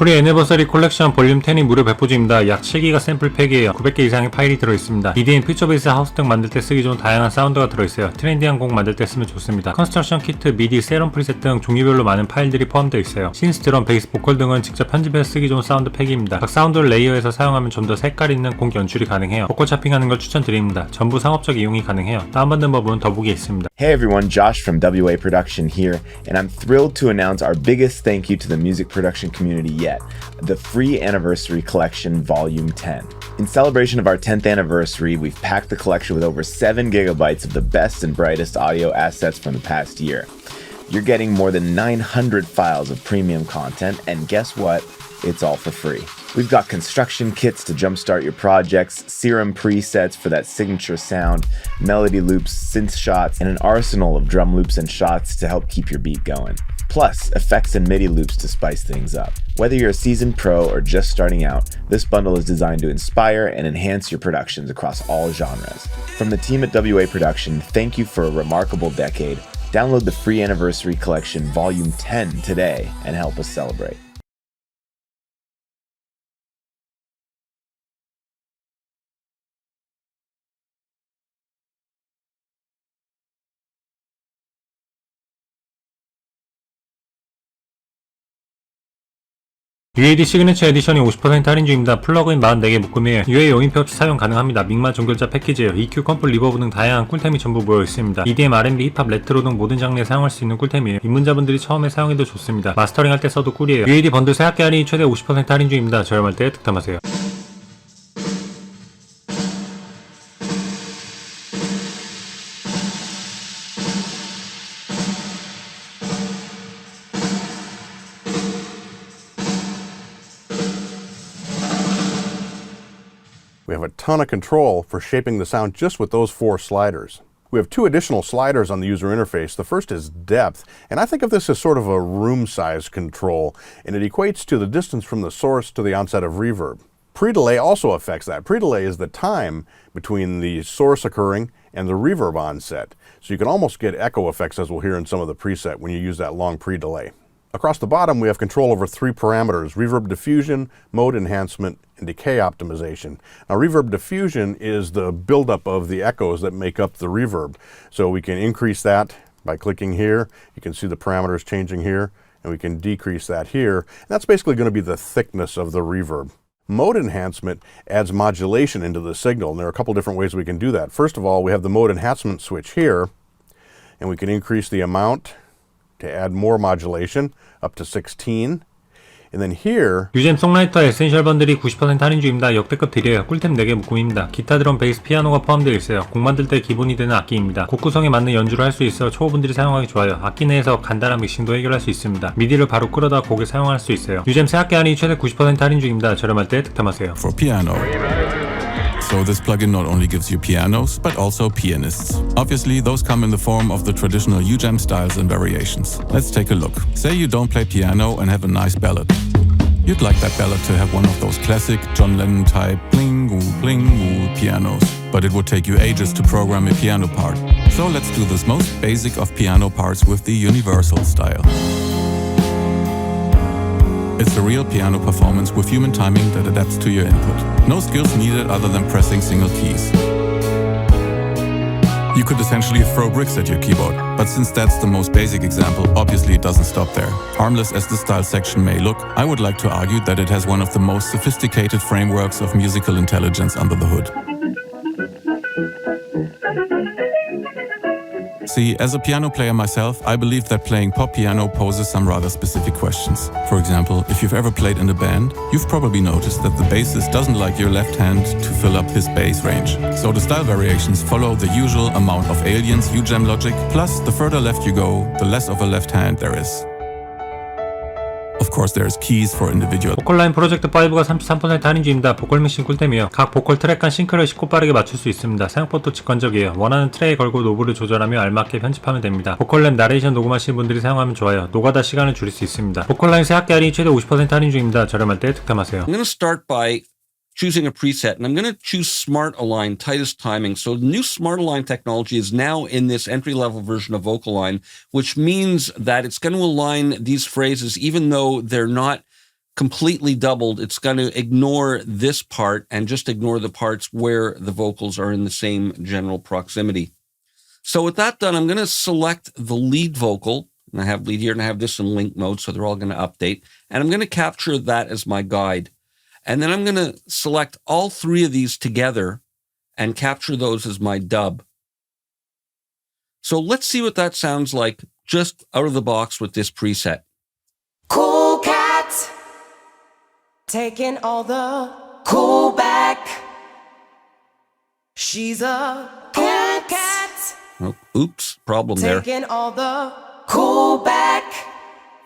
프리 애니버서리 콜렉션 볼륨 10이 무료 배포 중입니다. 약 7기가 샘플 팩이에요. 900개 이상의 파일이 들어있습니다. EDM, 퓨처 베이스, 하우스 등 만들 때 쓰기 좋은 다양한 사운드가 들어있어요. 트렌디한 곡 만들 때 쓰면 좋습니다. 컨스트럭션 키트, 미디, 세럼 프리셋 등 종류별로 많은 파일들이 포함되어 있어요. 신스, 드럼, 베이스, 보컬 등은 직접 편집해서 쓰기 좋은 사운드 팩입니다. 각 사운드를 레이어해서 사용하면 좀 더 색깔 있는 곡 연출이 가능해요. 보컬 차핑하는 걸 추천드립니다. 전부 상업적 이용이 가능해요. 다운받는 법은 더보기에 있습니다. Hey everyone, Josh from WA Production here, and I'm thrilled to announce our biggest thank you to the music production community yet, the Free Anniversary Collection Volume 10. In celebration of our 10th anniversary, we've packed the collection with over 7 gigabytes of the best and brightest audio assets from the past year. You're getting more than 900 files of premium content, and guess what? It's all for free. We've got construction kits to jumpstart your projects, serum presets for that signature sound, melody loops, synth shots, and an arsenal of drum loops and shots to help keep your beat going. Plus, effects and MIDI loops to spice things up. Whether you're a seasoned pro or just starting out, this bundle is designed to inspire and enhance your productions across all genres. From the team at WA Production, thank you for a remarkable decade. Download the Free Anniversary Collection Volume 10 today and help us celebrate. UAD 시그니처 에디션이 50% 할인 중입니다. 플러그인 44개 묶음이에요. UA 오인표 없이 사용 가능합니다. 믹마 종결자 패키지예요. EQ, 컴플, 리버브 등 다양한 꿀템이 전부 모여 있습니다. EDM, R&B, 힙합, 레트로 등 모든 장르에 사용할 수 있는 꿀템이에요. 입문자분들이 처음에 사용해도 좋습니다. 마스터링 할 때 써도 꿀이에요. UAD 번들 새 학기 할인이 최대 50% 할인 중입니다. 저렴할 때 득템하세요. We have a ton of control for shaping the sound just with those 4 sliders. We have 2 additional sliders on the user interface. The first is depth, and I think of this as sort of a room size control, and it equates to the distance from the source to the onset of reverb. Pre-delay also affects that. Pre-delay is the time between the source occurring and the reverb onset. So you can almost get echo effects, as we'll hear in some of the preset, when you use that long pre-delay. Across the bottom, we have control over 3 parameters: reverb diffusion, mode enhancement, and decay optimization. Now, reverb diffusion is the buildup of the echoes that make up the reverb. So we can increase that by clicking here. You can see the parameters changing here, and we can decrease that here. And that's basically going to be the thickness of the reverb. Mode enhancement adds modulation into the signal, and there are a couple different ways we can do that. First of all, we have the mode enhancement switch here, and we can increase the amount to add more modulation up to 16. And then here, UJAM 송라이터 에센셜 번들이 90% 할인 중입니다. 역대급 딜이에요. 꿀템 4개 묶음입니다. 기타, 드럼, 베이스, 피아노가 포함되어 있어요. 곡 만들 때 기본이 되는 악기입니다. 곡 구성에 맞는 연주를 할 수 있어 초보분들이 사용하기 좋아요. 악기 내에서 간단한 믹싱도 해결할 수 있습니다. 미디를 바로 끌어다 곡에 사용할 수 있어요. UJAM 새 학기 할인이 최대 90% 할인 중입니다. 저렴할 때 득템하세요. For piano. So this plugin not only gives you pianos, but also pianists. Obviously, those come in the form of the traditional UJAM styles and variations. Let's take a look. Say you don't play piano and have a nice ballad. You'd like that ballad to have one of those classic John Lennon type bling-oo pianos. But it would take you ages to program a piano part. So let's do this most basic of piano parts with the universal style. It's a real piano performance with human timing that adapts to your input. No skills needed other than pressing single keys. You could essentially throw bricks at your keyboard, but since that's the most basic example, obviously it doesn't stop there. Harmless as the style section may look, I would like to argue that it has one of the most sophisticated frameworks of musical intelligence under the hood. See, as a piano player myself, I believe that playing pop piano poses some rather specific questions. For example, if you've ever played in a band, you've probably noticed that the bassist doesn't like your left hand to fill up his bass range. So the style variations follow the usual amount of aliens UJAM logic, plus the further left you go, the less of a left hand there is. Of course, there's keys for individual. 보컬라인 프로젝트 5가 33% 할인 중입니다. 보컬 믹싱 꿀템이에요. 각 보컬 트랙 간 싱크를 쉽고 빠르게 맞출 수 있습니다. 사용법도 직관적이에요. 원하는 트랙에 걸고 노브를 조절하며 알맞게 편집하면 됩니다. 보컬랩 나레이션 녹음하시는 분들이 사용하면 좋아요. 노가다 시간을 줄일 수 있습니다. 보컬라인 새 학기 할인이 최대 50% 할인 중입니다. 저렴할 때 득템하세요. I'm going to start by choosing a preset, and I'm going to choose Smart Align, tightest timing. So the new Smart Align technology is now in this entry-level version of VocAlign, which means that it's going to align these phrases even though they're not completely doubled, it's going to ignore this part and just ignore the parts where the vocals are in the same general proximity. So with that done, I'm going to select the lead vocal, and I have lead here, and I have this in link mode, so they're all going to update. And I'm going to capture that as my guide. And then I'm going to select all three of these together and capture those as my dub. So let's see what that sounds like just out of the box with this preset. Cool cat, taking all the cool back. She's a cool cat. Oh, oops, problem there. Taking all the cool back.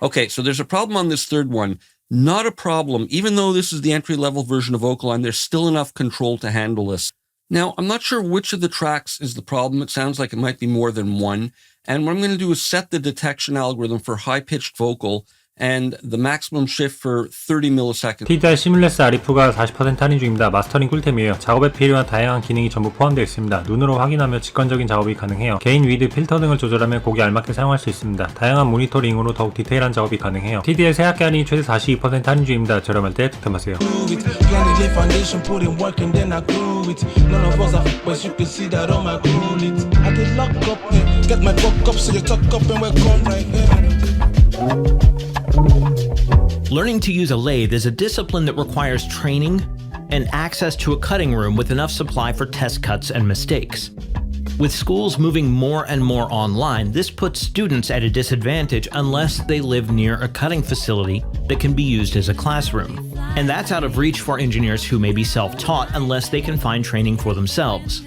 Okay, so there's a problem on this third one. Not a problem. Even though this is the entry-level version of VocAlign, there's still enough control to handle this. Now, I'm not sure which of the tracks is the problem. It sounds like it might be more than one. And what I'm going to do is set the detection algorithm for high-pitched vocal and the maximum shift for 30 milliseconds. TDR SimuLathe REF가 40% 할인 중입니다. 마스터링 꿀템이에요. 작업에 필요한 다양한 기능이 전부 포함되어 있습니다. 눈으로 확인하며 직관적인 작업이 가능해요. 게인, 위드, 필터 등을 조절하며 곡에 알맞게 사용할 수 있습니다. 다양한 모니터링으로 더욱 디테일한 작업이 가능해요. TDR 새학기 할인이 최대 42% 할인 중입니다. 저렴할 때 득템하세요. Learning to use a lathe is a discipline that requires training and access to a cutting room with enough supply for test cuts and mistakes. With schools moving more and more online, this puts students at a disadvantage unless they live near a cutting facility that can be used as a classroom. And that's out of reach for engineers who may be self-taught unless they can find training for themselves.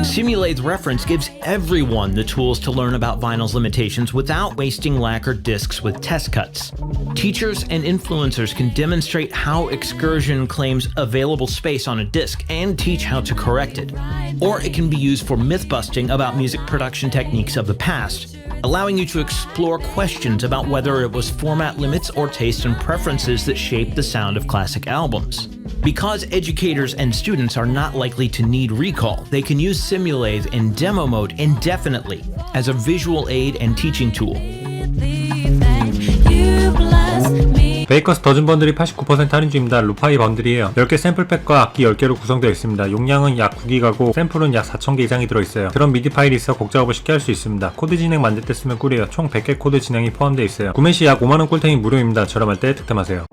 SimuLathe Reference gives everyone the tools to learn about vinyl's limitations without wasting lacquered discs with test cuts. Teachers and influencers can demonstrate how excursion claims available space on a disc and teach how to correct it. Or it can be used for myth-busting about music production techniques of the past, allowing you to explore questions about whether it was format limits or taste and preferences that shaped the sound of classic albums. Because educators and students are not likely to need recall, they can use SimuLathe in demo mode indefinitely as a visual aid and teaching tool. 베이커스 더즌 번들이 89% 할인 중입니다. 루파이 번들이에요. 10개 샘플팩과 악기 10개로 구성되어 있습니다. 용량은 약 9기가고 샘플은 약 4000개 이상이 들어있어요. 그런 미디 파일이 있어 곡 작업을 쉽게 할 수 있습니다. 코드 진행 만들 때 쓰면 꿀이에요. 총 100개 코드 진행이 포함되어 있어요. 구매 시 약 5만원 꿀템이 무료입니다. 저렴할 때 득템하세요.